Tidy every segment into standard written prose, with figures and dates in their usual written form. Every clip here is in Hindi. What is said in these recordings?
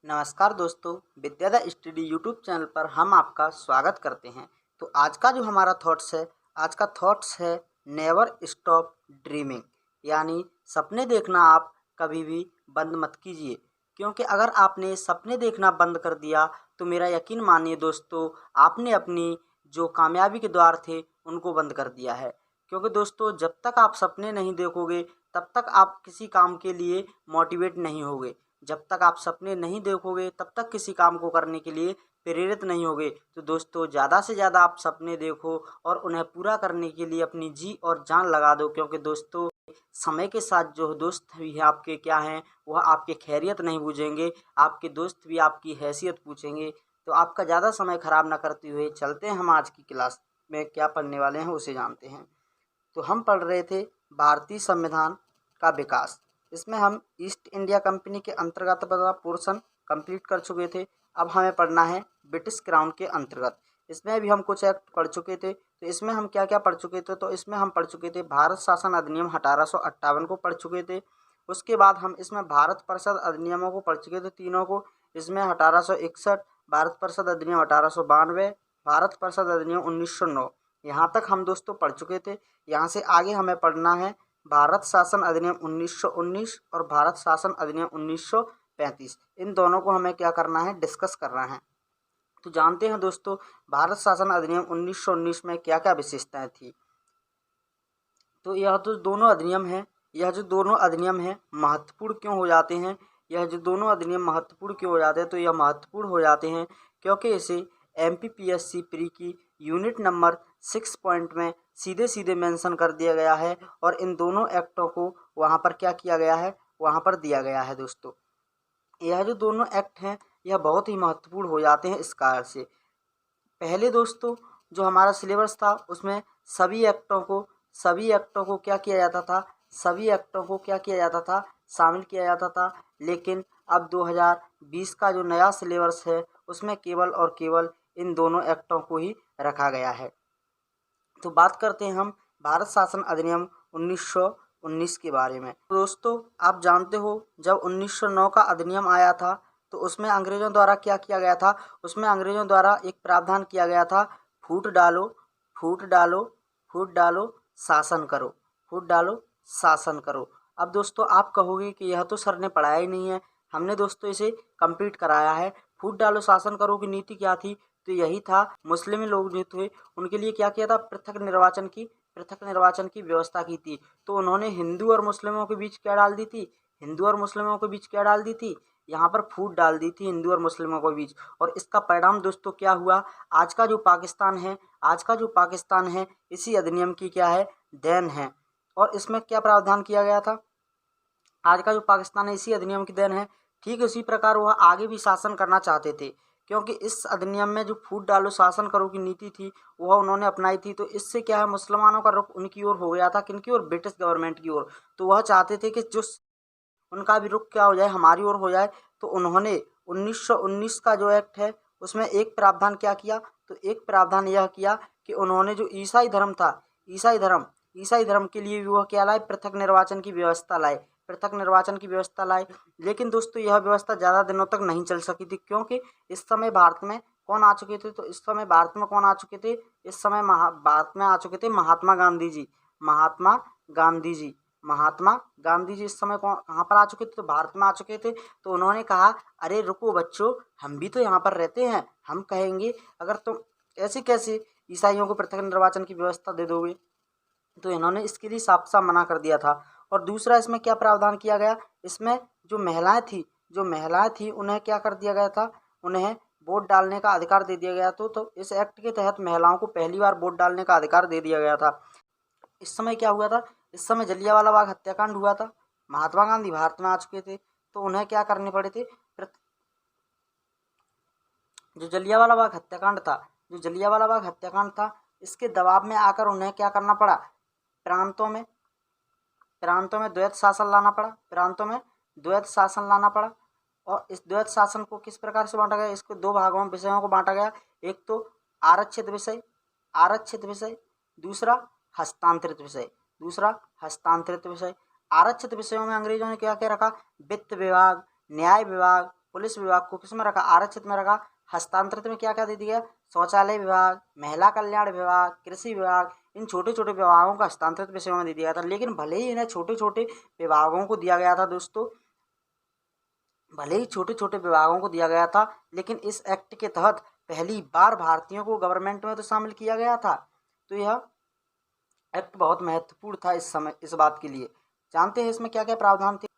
नमस्कार दोस्तों, विद्यादा स्टडी यूट्यूब चैनल पर हम आपका स्वागत करते हैं। तो आज का जो हमारा थॉट्स है नेवर स्टॉप ड्रीमिंग, यानी सपने देखना आप कभी भी बंद मत कीजिए। क्योंकि अगर आपने सपने देखना बंद कर दिया तो मेरा यकीन मानिए दोस्तों, आपने अपनी जो कामयाबी के द्वार थे उनको बंद कर दिया है। क्योंकि दोस्तों, जब तक आप सपने नहीं देखोगे तब तक आप किसी काम के लिए मोटिवेट नहीं होगे। जब तक आप सपने नहीं देखोगे तब तक किसी काम को करने के लिए प्रेरित नहीं होगे। तो दोस्तों, ज़्यादा से ज़्यादा आप सपने देखो और उन्हें पूरा करने के लिए अपनी जी और जान लगा दो। क्योंकि दोस्तों, समय के साथ जो दोस्त भी है आपके क्या हैं, वह आपकी खैरियत नहीं पूछेंगे, आपके दोस्त भी आपकी हैसियत पूछेंगे। तो आपका ज़्यादा समय खराब ना करते हुए चलते हैं हम आज की क्लास में क्या पढ़ने वाले हैं उसे जानते हैं। तो हम पढ़ रहे थे भारतीय संविधान का विकास। इसमें हम ईस्ट इंडिया कंपनी के अंतर्गत वाला पोर्शन कंप्लीट कर चुके थे। अब हमें पढ़ना है ब्रिटिश क्राउन के अंतर्गत। इसमें भी हम कुछ एक्ट पढ़ चुके थे। तो इसमें हम क्या क्या पढ़ चुके थे, तो इसमें हम पढ़ चुके थे भारत शासन अधिनियम 1858 को पढ़ चुके थे। उसके बाद हम इसमें भारत परिषद अधिनियमों को पढ़ चुके थे, तीनों को। इसमें 1861, भारत परिषद अधिनियम 1892, भारत परिषद अधिनियम 1909, यहाँ तक हम दोस्तों पढ़ चुके थे। यहाँ से आगे हमें पढ़ना है भारत शासन अधिनियम 1919 और भारत शासन अधिनियम 1935। इन दोनों को हमें क्या करना है, डिस्कस करना है। तो जानते हैं दोस्तों, भारत शासन अधिनियम 1919 में क्या क्या विशेषताएं थी। तो यह जो दोनों अधिनियम हैं महत्वपूर्ण क्यों हो जाते हैं, यह जो दोनों अधिनियम महत्वपूर्ण क्यों हो जाते हैं, तो यह महत्वपूर्ण हो जाते हैं क्योंकि इसे MPPSC प्री की यूनिट नंबर 6 पॉइंट में सीधे सीधे मेंशन कर दिया गया है। और इन दोनों एक्टों को वहाँ पर क्या किया गया है, वहाँ पर दिया गया है। दोस्तों, यह जो दोनों एक्ट हैं यह बहुत ही महत्वपूर्ण हो जाते हैं इस कारण से। पहले दोस्तों, जो हमारा सिलेबस था उसमें सभी एक्टों को क्या किया जाता था, शामिल किया जाता था। लेकिन अब 2020 का जो नया सिलेबस है उसमें केवल और केवल इन दोनों एक्टों को ही रखा गया है। तो बात करते हैं हम भारत शासन अधिनियम 1919 के बारे में। दोस्तों, आप जानते हो जब 1909 का अधिनियम आया था तो उसमें अंग्रेजों द्वारा क्या किया गया था, उसमें अंग्रेजों द्वारा एक प्रावधान किया गया था, फूट डालो फूट डालो फूट डालो शासन करो, फूट डालो शासन करो। अब दोस्तों, आप कहोगे कि यह तो सर ने पढ़ाया ही नहीं है। हमने दोस्तों इसे कंप्लीट कराया है। फूट डालो शासन करो की नीति क्या थी, तो यही था, मुस्लिम लोग जो थे उनके लिए क्या किया था, पृथक निर्वाचन की व्यवस्था की थी। तो उन्होंने हिंदू और मुस्लिमों के बीच क्या डाल दी थी, यहाँ पर फूट डाल दी थी हिंदू और मुस्लिमों के बीच। और इसका परिणाम दोस्तों क्या हुआ, आज का जो पाकिस्तान है इसी अधिनियम की क्या है, देन है। और इसमें क्या प्रावधान किया गया था, आज का जो पाकिस्तान है इसी अधिनियम की देन है। ठीक उसी प्रकार वह आगे भी शासन करना चाहते थे, क्योंकि इस अधिनियम में जो फूट डालो शासन करो की नीति थी वह उन्होंने अपनाई थी। तो इससे क्या है, मुसलमानों का रुख उनकी ओर हो गया था, किनकी ओर, ब्रिटिश गवर्नमेंट की ओर। तो वह चाहते थे कि जो उनका भी रुख क्या हो जाए, हमारी ओर हो जाए। तो उन्होंने 1919 का जो एक्ट है उसमें एक प्रावधान क्या किया, तो एक प्रावधान यह किया कि उन्होंने जो ईसाई धर्म था, ईसाई धर्म के लिए भी वह क्या लाए, पृथक निर्वाचन की व्यवस्था लाए। लेकिन दोस्तों, यह व्यवस्था ज़्यादा दिनों तक नहीं चल सकी थी, क्योंकि इस समय भारत में कौन आ चुके थे, भारत में आ चुके थे महात्मा गांधी जी इस समय कहाँ पर आ चुके थे, तो भारत में आ चुके थे। तो उन्होंने कहा, अरे रुको बच्चों, हम भी तो यहाँ पर रहते हैं, हम कहेंगे अगर तुम ऐसे कैसे ईसाइयों को पृथक निर्वाचन की व्यवस्था दे दोगे। तो इन्होंने इसके लिए साफ साफ मना कर दिया था। और दूसरा इसमें क्या प्रावधान किया गया, इसमें जो महिलाएं थी उन्हें क्या कर दिया गया था, उन्हें वोट डालने का अधिकार दे दिया गया। तो इस एक्ट के तहत महिलाओं को पहली बार वोट डालने का अधिकार दे दिया गया था। इस समय क्या हुआ था, इस समय जलियांवाला बाग हत्याकांड हुआ था। महात्मा गांधी भारत में आ चुके थे, तो उन्हें क्या करने पड़े थे, जो जलियांवाला बाग हत्याकांड था इसके दबाव में आकर उन्हें क्या करना पड़ा, प्रांतों में द्वैत शासन लाना पड़ा। और इस द्वैत शासन को किस प्रकार से बांटा गया, इसको दो भागों में विषयों को बांटा गया। एक तो आरक्षित विषय, दूसरा हस्तांतरित विषय। आरक्षित विषयों में अंग्रेजों ने क्या क्या रखा, वित्त विभाग, न्याय विभाग, पुलिस विभाग को किस में रखा, आरक्षित में रखा। हस्तांतरित में क्या क्या दे दिया, शौचालय विभाग, महिला कल्याण विभाग, कृषि विभाग, इन छोटे छोटे विभागों का हस्तांतरित विषयों में दे दिया था। लेकिन भले ही इन्हें छोटे छोटे विभागों को दिया गया था दोस्तों, भले ही छोटे छोटे विभागों को दिया गया था, लेकिन इस एक्ट के तहत पहली बार भारतीयों को गवर्नमेंट में तो शामिल किया गया था। तो यह एक्ट बहुत महत्वपूर्ण था इस समय, इस बात के लिए। जानते हैं इसमें क्या क्या प्रावधान थे।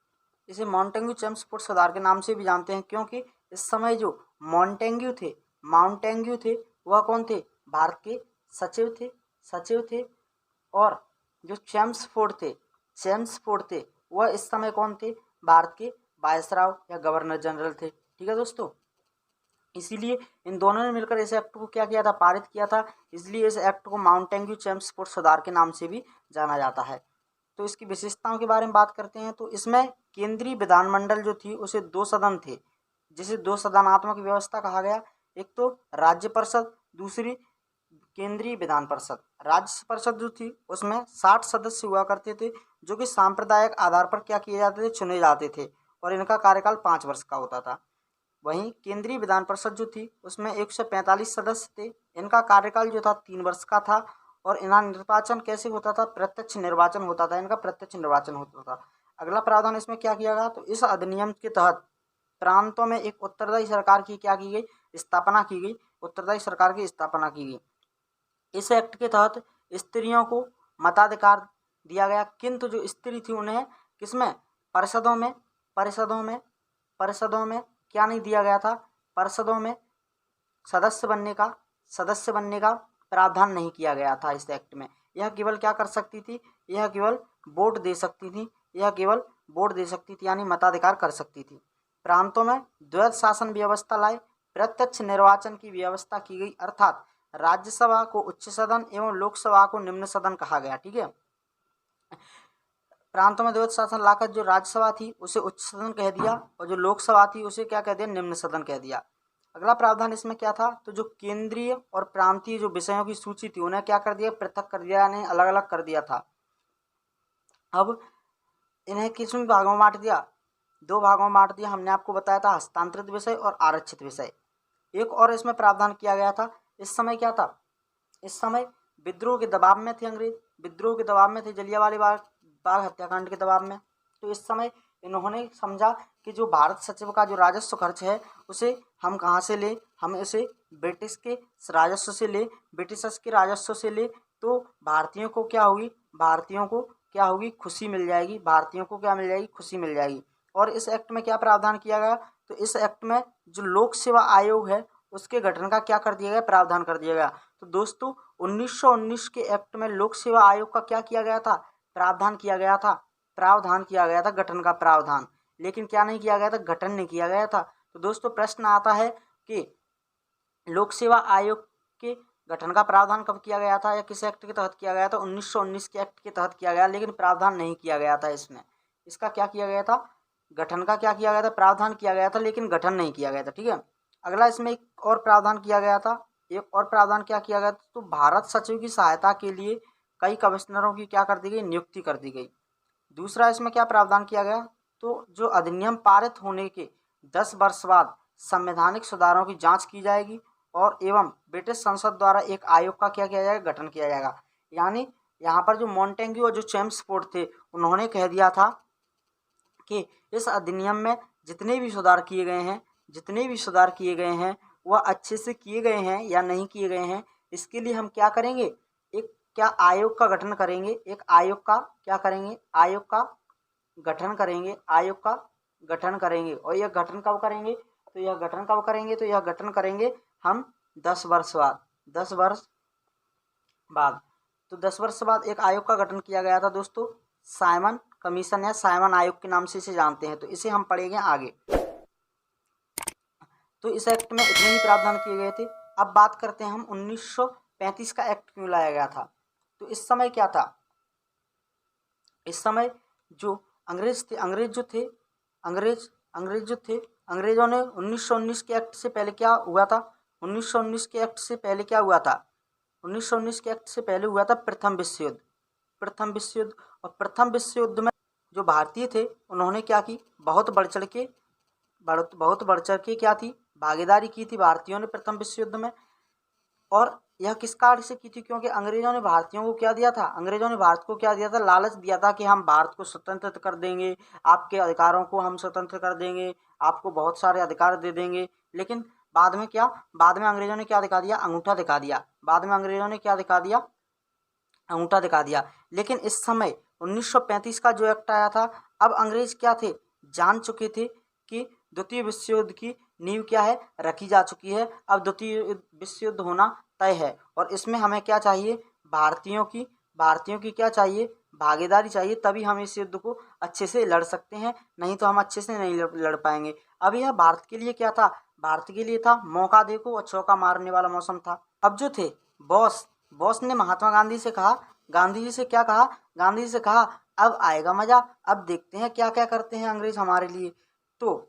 इसे मॉन्टेग्यू चेम्सफोर्ड सुधार के नाम से भी जानते हैं, क्योंकि इस समय जो माउंटेग्यू थे वह कौन थे, भारत के सचिव थे। और जो चेम्सफोर्ड थे वह इस समय कौन थे, भारत के वायसराय या गवर्नर जनरल थे। ठीक है दोस्तों, इसीलिए इन दोनों ने मिलकर इस एक्ट को क्या किया था, पारित किया था। इसलिए इस एक्ट को माउंटेग्यू चेम्सफोर्ड सुधार के नाम से भी जाना जाता है। तो इसकी विशेषताओं के बारे में बात करते हैं। तो इसमें केंद्रीय विधानमंडल जो थी उसे 2 सदन थे, जिसे 2 सदनात्मक व्यवस्था कहा गया। एक तो राज्य परिषद, दूसरी केंद्रीय विधान परिषद। राज्य परिषद जो थी उसमें 60 सदस्य हुआ करते थे, जो कि सांप्रदायिक आधार पर क्या किए जाते थे, चुने जाते थे, और इनका कार्यकाल 5 वर्ष का होता था। वहीं केंद्रीय विधान परिषद जो थी उसमें 145 सदस्य थे, इनका कार्यकाल जो था 3 वर्ष का था। और इनका निर्वाचन कैसे होता था, प्रत्यक्ष निर्वाचन होता था, इनका प्रत्यक्ष निर्वाचन होता था। अगला प्रावधान इसमें क्या किया गया, तो इस अधिनियम के तहत प्रांतों में एक उत्तरदायी सरकार की क्या की गई, स्थापना की गई, उत्तरदायी सरकार की स्थापना की गई। इस एक्ट के तहत स्त्रियों को मताधिकार दिया गया, किंतु जो स्त्री थी उन्हें किसमें, परिषदों में क्या नहीं दिया गया था, परिषदों में सदस्य बनने का प्रावधान नहीं किया गया था इस एक्ट में। यह केवल क्या कर सकती थी, यह केवल वोट दे सकती थी, यानी मताधिकार कर सकती थी। प्रांतों में द्वैध शासन व्यवस्था लाए, प्रत्यक्ष निर्वाचन की व्यवस्था की गई, अर्थात राज्यसभा को उच्च सदन एवं लोकसभा को निम्न सदन कहा गया। ठीक है, प्रांतों में द्वैध शासन लाकर जो राज्यसभा थी उसे उच्च सदन कह दिया, और जो लोकसभा थी उसे क्या कह दिया, निम्न सदन कह दिया। अगला प्रावधान इसमें क्या था, तो जो केंद्रीय और प्रांतीय जो विषयों की सूची थी उन्हें क्या कर दिया, पृथक कर दिया, यानी अलग अलग कर दिया था। अब इन्हें किस भागों में बांट दिया, 2 भागों में बांट दिया। हमने आपको बताया था हस्तांतरित विषय और आरक्षित विषय। एक और इसमें प्रावधान किया गया था। इस समय क्या था, इस समय विद्रोह के दबाव में थे अंग्रेज, जलियांवाला बाग हत्याकांड के दबाव में। तो इस समय इन्होंने समझा कि जो भारत सचिव का जो राजस्व खर्च है उसे हम कहाँ से ले, हम इसे ब्रिटिश के राजस्व से ले, ब्रिटिशर्स के राजस्व से ले, तो भारतीयों को क्या होगी, खुशी मिल जाएगी, खुशी मिल जाएगी। और इस एक्ट में क्या प्रावधान किया गया, तो इस एक्ट में जो लोक सेवा आयोग है उसके गठन का क्या कर दिया गया, प्रावधान कर दिया गया। तो दोस्तों 1919 के एक्ट में लोक सेवा आयोग का क्या किया गया था, प्रावधान किया गया था, गठन का प्रावधान। लेकिन क्या नहीं किया गया था, गठन नहीं किया गया था। तो दोस्तों प्रश्न आता है कि लोक सेवा आयोग के गठन का प्रावधान कब किया गया था या किस एक्ट के तहत किया गया था, 1919 के एक्ट के तहत किया गया, लेकिन प्रावधान नहीं किया गया था इसमें। इसका क्या किया गया था, गठन का क्या किया गया था, प्रावधान किया गया था, लेकिन गठन नहीं किया गया था। ठीक है, अगला इसमें एक और प्रावधान किया गया था, क्या किया गया था, तो भारत सचिव की सहायता के लिए कई कमिश्नरों की क्या कर दी गई, नियुक्ति कर दी गई। दूसरा इसमें क्या प्रावधान किया गया, तो जो अधिनियम पारित होने के 10 वर्ष बाद संवैधानिक सुधारों की जांच की जाएगी, और एवं ब्रिटिश संसद द्वारा एक आयोग का क्या किया जाएगा, गठन किया जाएगा। यानी यहाँ पर जो मॉन्टेग्यू और जो चेम्सफोर्ड थे उन्होंने कह दिया था कि इस अधिनियम में जितने भी सुधार किए गए हैं वह अच्छे से किए गए हैं या नहीं किए गए हैं, इसके लिए हम क्या करेंगे, एक क्या आयोग का गठन करेंगे, आयोग का गठन करेंगे। और यह गठन कब करेंगे, तो यह गठन करेंगे हम 10 वर्ष बाद। तो 10 वर्ष बाद एक आयोग का गठन किया गया था दोस्तों, साइमन कमीशन या साइमन आयोग के नाम से इसे जानते हैं। तो इसे हम पढ़ेंगे आगे। तो इस एक्ट में इतने ही प्रावधान किए गए थे। अब बात करते हैं हम 1935 का एक्ट क्यों लाया गया था। तो इस समय क्या था, इस समय जो अंग्रेज थे, अंग्रेजों ने 1919 के एक्ट से पहले क्या हुआ था, 1919 के एक्ट से पहले हुआ था प्रथम विश्व युद्ध। और प्रथम विश्व युद्ध में जो भारतीय थे उन्होंने क्या की, बहुत बढ़ चढ़ के बहुत बढ़ चढ़ के क्या थी, भागीदारी की थी भारतीयों ने प्रथम विश्व युद्ध में। और यह किस कारण से की थी, क्योंकि अंग्रेजों ने भारतीयों को क्या दिया था, अंग्रेजों ने भारत को क्या दिया था, लालच दिया था कि हम भारत को स्वतंत्र कर देंगे, आपके अधिकारों को हम स्वतंत्र कर देंगे, आपको बहुत सारे अधिकार दे देंगे। लेकिन बाद में क्या, बाद में अंग्रेजों ने क्या दिखा दिया, अंगूठा दिखा दिया। बाद में अंग्रेजों ने क्या दिखा दिया, अंगूठा दिखा दिया। लेकिन इस समय 1935 का जो एक्ट आया था, अब अंग्रेज क्या थे, जान चुके थे कि द्वितीय विश्व युद्ध की नींव क्या है, रखी जा चुकी है। अब द्वितीय विश्व युद्ध होना तय है और इसमें हमें क्या चाहिए, भारतीयों की क्या चाहिए, भागीदारी चाहिए, तभी हम इस युद्ध को अच्छे से लड़ सकते हैं, नहीं तो हम अच्छे से नहीं लड़ पाएंगे। अब यह भारत के लिए क्या था, भारत के लिए था मौका देखो और चौका मारने वाला मौसम था। अब जो थे बॉस, बॉस ने महात्मा गांधी से कहा, गांधी जी से क्या कहा, गांधी जी से कहा अब आएगा मजा, अब देखते हैं क्या क्या करते हैं अंग्रेज हमारे लिए। तो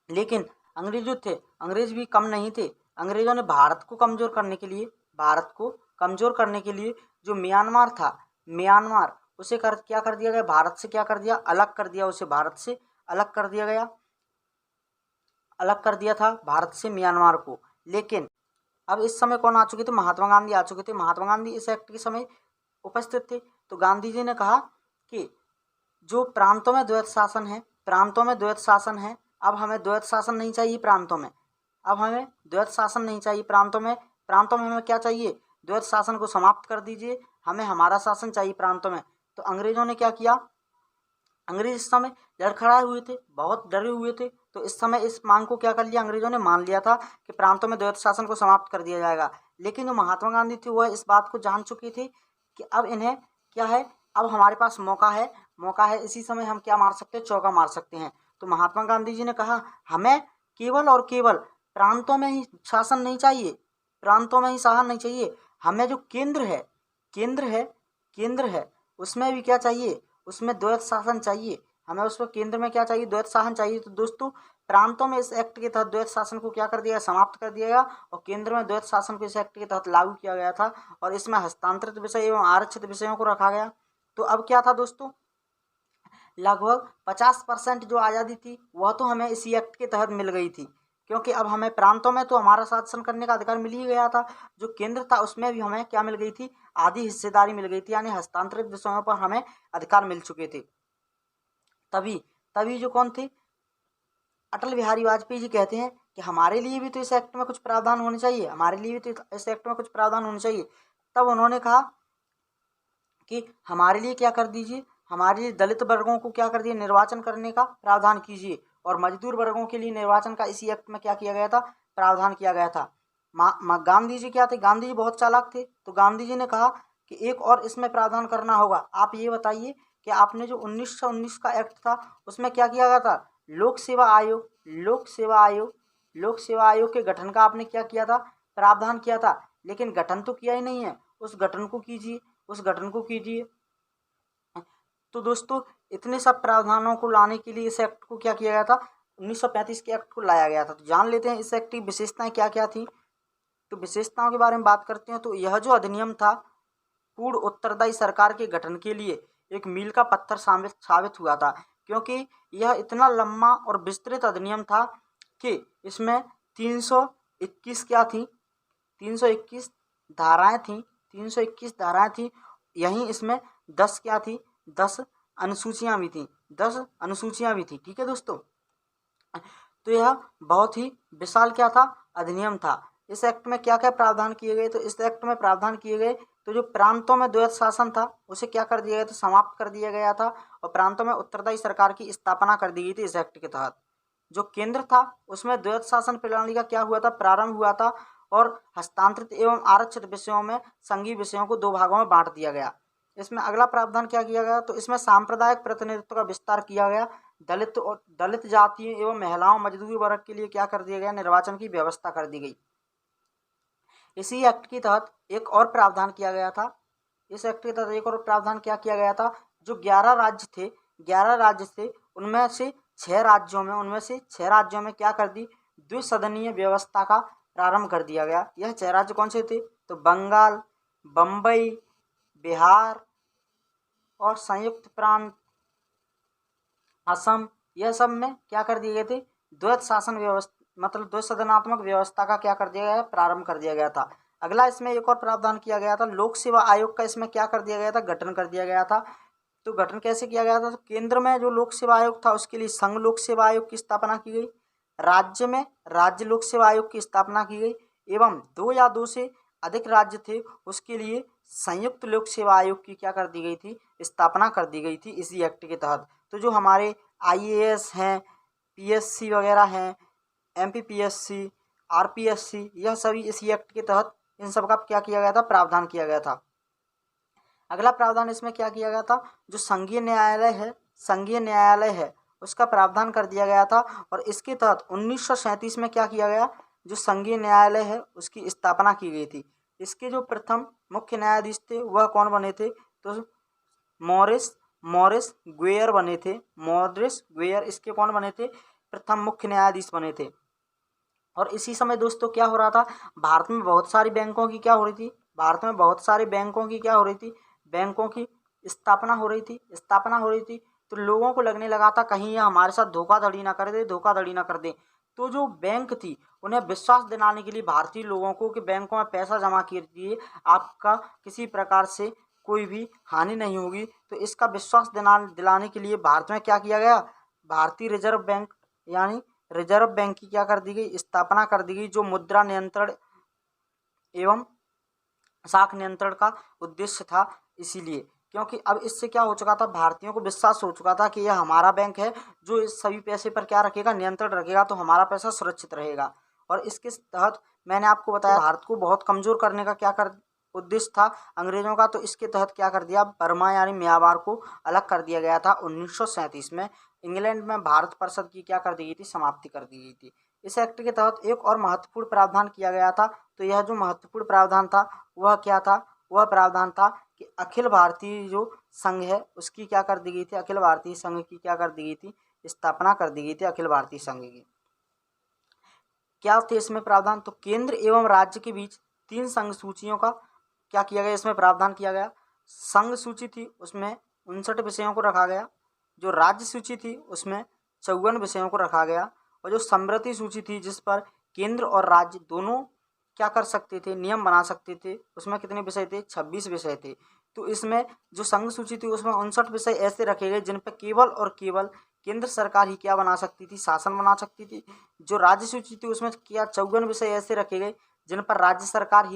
लेकिन अंग्रेज जो थे, अंग्रेज भी कम नहीं थे। अंग्रेजों ने भारत को कमजोर करने के लिए, भारत को कमजोर करने के लिए जो म्यांमार था, म्यांमार उसे क्या कर दिया गया, भारत से क्या कर दिया, अलग कर दिया, उसे भारत से अलग कर दिया गया, अलग कर दिया था भारत से म्यांमार को। लेकिन अब इस समय कौन आ चुके थे, महात्मा गांधी आ चुके थे। महात्मा गांधी इस एक्ट के समय उपस्थित थे। तो गांधी जी ने कहा कि जो प्रांतों में द्वैत शासन है, प्रांतों में द्वैत शासन है, अब हमें द्वैत शासन नहीं चाहिए प्रांतों में, अब हमें द्वैत शासन नहीं चाहिए प्रांतों में, प्रांतों में हमें क्या चाहिए, द्वैत शासन को समाप्त कर दीजिए, हमें हमारा शासन चाहिए प्रांतों में। तो अंग्रेजों ने क्या किया, अंग्रेज इस समय लड़खड़ाए हुए थे, बहुत डरे हुए थे। तो इस समय इस मांग को क्या कर लिया, अंग्रेजों ने मान लिया था कि प्रांतों में द्वैत शासन को समाप्त कर दिया जाएगा। लेकिन जो महात्मा गांधी थे वह इस बात को जान चुके थे कि अब इन्हें क्या है, अब हमारे पास मौका है, मौका है, इसी समय हम क्या मार सकते हैं, चौका मार सकते हैं। तो महात्मा गांधी जी ने कहा हमें केवल और केवल प्रांतों में ही शासन नहीं चाहिए, प्रांतों में ही शासन नहीं चाहिए, हमें जो केंद्र है, केंद्र है, केंद्र है, उसमें भी क्या चाहिए, उसमें द्वैत शासन चाहिए, हमें उसमें केंद्र में क्या चाहिए, द्वैत शासन चाहिए। तो दोस्तों प्रांतों में इस एक्ट के तहत द्वैत शासन को क्या कर दिया, समाप्त कर दिया गया और केंद्र में द्वैत शासन को इस एक्ट के तहत लागू किया गया था और इसमें हस्तांतरित विषय एवं आरक्षित विषयों को रखा गया। तो अब क्या था दोस्तों, लगभग 50% जो आज़ादी थी वह तो हमें इसी एक्ट के तहत मिल गई थी, क्योंकि अब हमें प्रांतों में तो हमारा शासन करने का अधिकार मिल ही गया था, जो केंद्र था उसमें भी हमें क्या मिल गई थी, आधी हिस्सेदारी मिल गई थी, यानी हस्तांतरित विषयों पर हमें अधिकार मिल चुके थे। तभी तभी जो कौन थे, अटल बिहारी वाजपेयी जी कहते हैं कि हमारे लिए भी तो इस एक्ट में कुछ प्रावधान होने चाहिए, हमारे लिए भी तो इस एक्ट में कुछ प्रावधान होने चाहिए। तब उन्होंने कहा कि हमारे लिए क्या कर दीजिए, हमारे लिए दलित वर्गों को क्या कर दिए, निर्वाचन करने का प्रावधान कीजिए, और मजदूर वर्गों के लिए निर्वाचन का इसी एक्ट में क्या किया गया था, प्रावधान किया गया था। गांधी जी क्या थे, गांधी जी बहुत चालाक थे। तो गांधी जी ने कहा कि एक और इसमें प्रावधान करना होगा। आप ये बताइए कि आपने जो 1919 का एक्ट था उसमें क्या किया गया था, लोक सेवा आयोग, लोक सेवा आयोग, लोक सेवा आयोग के गठन का आपने क्या किया था, प्रावधान किया था। लेकिन गठन तो किया ही नहीं है, उस गठन को कीजिए, उस गठन को कीजिए। तो दोस्तों इतने सब प्रावधानों को लाने के लिए इस एक्ट को क्या किया गया था, 1935 के एक्ट को लाया गया था। तो जान लेते हैं इस एक्ट की विशेषताएं क्या क्या थी। तो विशेषताओं के बारे में बात करते हैं। तो यह जो अधिनियम था पूर्ण उत्तरदायी सरकार के गठन के लिए एक मील का पत्थर साबित हुआ था, क्योंकि यह इतना लंबा और विस्तृत अधिनियम था कि इसमें 321 क्या थी, 321 धाराएं थी, 321 धाराएं थी। यहीं इसमें 10 क्या थी, 10 अनुसूचियां भी थी, 10 अनुसूचियां भी थी। ठीक है दोस्तों, तो यह बहुत ही विशाल क्या था, अधिनियम था। इस एक्ट में क्या क्या प्रावधान किए गए, तो इस एक्ट में प्रावधान किए गए तो जो प्रांतों में द्वैत शासन था उसे क्या कर दिया गया था, समाप्त कर दिया गया था और प्रांतों में उत्तरदायी सरकार की स्थापना कर दी गई थी इस एक्ट के तहत। जो केंद्र था उसमें द्वैत शासन प्रणाली का क्या हुआ था, प्रारंभ हुआ था और हस्तांतरित एवं आरक्षित विषयों में संघीय विषयों को 2 भागों में बांट दिया गया। इसमें अगला प्रावधान क्या किया गया, तो इसमें सांप्रदायिक प्रतिनिधित्व का विस्तार किया गया। दलित जातियों एवं महिलाओं मजदूर वर्ग के लिए क्या कर दिया गया, निर्वाचन की व्यवस्था कर दी गई। इसी एक्ट के तहत एक और प्रावधान किया गया था, इस एक्ट के तहत एक और प्रावधान क्या किया गया था, जो 11 राज्य थे, 11 राज्य थे उनमें से 6 राज्यों में क्या कर दी, द्विसदनीय व्यवस्था का प्रारंभ कर दिया गया। यह 6 राज्य कौन से थे, तो बंगाल, बम्बई, बिहार और संयुक्त प्रांत, असम, यह सब में क्या कर दिए गए थे, द्वैत शासन व्यवस्था मतलब द्वैसदनात्मक व्यवस्था का क्या कर दिया गया, प्रारंभ कर दिया गया था। अगला इसमें एक और प्रावधान किया गया था, लोक सेवा आयोग का इसमें क्या कर दिया गया था, गठन कर दिया गया था। तो गठन कैसे किया गया था, तो केंद्र में जो लोक सेवा आयोग था उसके लिए संघ लोक सेवा आयोग की स्थापना की गई, राज्य में राज्य लोक सेवा आयोग की स्थापना की गई, एवं 2 या 2 से अधिक राज्य थे उसके लिए संयुक्त लोक सेवा आयोग की क्या कर दी गई थी, स्थापना कर दी गई थी इसी एक्ट के तहत। तो जो हमारे IAS हैं, PSC वगैरह हैं, MPPSC, RPSC, यह सभी इसी एक्ट के तहत इन सब का क्या किया गया था, प्रावधान किया गया था। अगला प्रावधान इसमें क्या किया गया था, जो संघीय न्यायालय है उसका प्रावधान कर दिया गया था। और इसके तहत 1937 में क्या किया गया, जो संघीय न्यायालय है उसकी स्थापना की गई थी। इसके जो प्रथम मुख्य न्यायाधीश थे वह कौन बने थे, तो मॉरिस ग्वेयर बने थे। मॉरिस ग्वेयर इसके कौन बने थे, प्रथम मुख्य न्यायाधीश बने थे। और इसी समय दोस्तों क्या हो रहा था, भारत में बहुत सारी बैंकों की क्या हो रही थी, बैंकों की स्थापना हो रही थी। तो लोगों को लगने लगा था कहीं ये हमारे साथ धोखाधड़ी ना कर दे। तो जो बैंक थी उन्हें विश्वास दिलाने के लिए भारतीय लोगों को कि बैंकों में पैसा जमा कीजिए, आपका किसी प्रकार से कोई भी हानि नहीं होगी। तो इसका विश्वास दिलाने के लिए भारत में क्या किया गया, भारतीय रिजर्व बैंक यानी रिजर्व बैंक की क्या कर दी गई, स्थापना कर दी गई, जो मुद्रा नियंत्रण एवं शाख नियंत्रण का उद्देश्य था। इसीलिए क्योंकि अब इससे क्या हो चुका था, भारतीयों को विश्वास हो चुका था कि यह हमारा बैंक है जो इस सभी पैसे पर क्या रखेगा, नियंत्रण रखेगा, तो हमारा पैसा सुरक्षित रहेगा। और इसके तहत मैंने आपको बताया भारत को बहुत कमजोर करने का क्या कर उद्देश्य था अंग्रेजों का। तो इसके तहत क्या कर दिया, बर्मा यानी म्यांमार को अलग कर दिया गया था 1937 में। इंग्लैंड में भारत परिषद की क्या कर दी गई थी, समाप्ति कर दी गई थी। इस एक्ट के तहत एक और महत्वपूर्ण प्रावधान किया गया था। तो यह जो महत्वपूर्ण प्रावधान था वह क्या था, वह प्रावधान था कि अखिल भारतीय जो संघ है उसकी क्या कर दी गई थी, अखिल भारतीय संघ की क्या कर दी गई थी, स्थापना कर दी गई थी अखिल भारतीय संघ की। क्या थे इसमें प्रावधान, तो केंद्र एवं राज्य के बीच 3 संघ सूचियों का क्या किया गया, इसमें प्रावधान किया गया। संघ सूची थी उसमें 59 विषयों को रखा गया, जो राज्य सूची थी उसमें 54 विषयों को रखा गया, और जो समवर्ती सूची थी जिस पर केंद्र और राज्य दोनों क्या कर सकते थे, नियम बना सकते थे, उसमें कितने विषय थे, 26 विषय थे। तो इसमें जो संघ सूची थी उसमें 59 विषय ऐसे रखे गए जिन पर केवल और केवल केंद्र सरकार ही क्या बना सकती थी, शासन बना सकती थी। जो राज्य सूची थी उसमें क्या 54 विषय ऐसे रखे गए जिन पर राज्य सरकार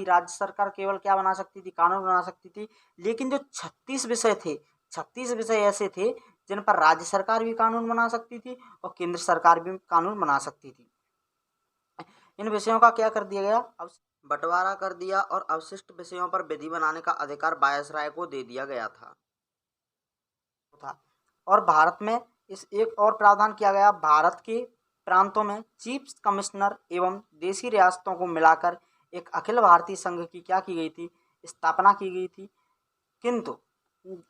केवल क्या बना सकती थी, कानून बना सकती थी। लेकिन जो 36 विषय ऐसे थे जिन पर राज्य सरकार भी कानून बना सकती थी और केंद्र सरकार भी कानून बना सकती थी। इन विषयों का क्या कर दिया गया, अब बंटवारा कर दिया और अवशिष्ट विषयों पर विधि बनाने का अधिकार वायसराय को दे दिया गया था। और भारत में इस एक और प्रावधान किया गया, भारत के प्रांतों में चीफ कमिश्नर एवं देशी रियासतों को मिलाकर एक अखिल भारतीय संघ की क्या की गई थी, स्थापना की गई थी। किंतु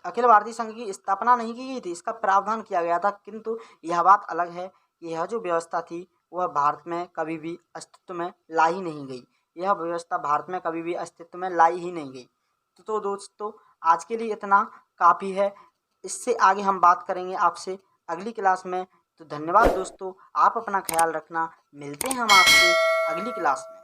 अखिल भारतीय संघ की स्थापना नहीं की गई थी, इसका प्रावधान किया गया था। किंतु यह बात अलग है, यह जो व्यवस्था थी वह भारत में कभी भी अस्तित्व में लाई नहीं गई। यह व्यवस्था भारत में कभी भी अस्तित्व में लाई ही नहीं गई। तो दोस्तों आज के लिए इतना काफ़ी है। इससे आगे हम बात करेंगे आपसे अगली क्लास में। तो धन्यवाद दोस्तों, आप अपना ख्याल रखना। मिलते हैं हम आपसे अगली क्लास में।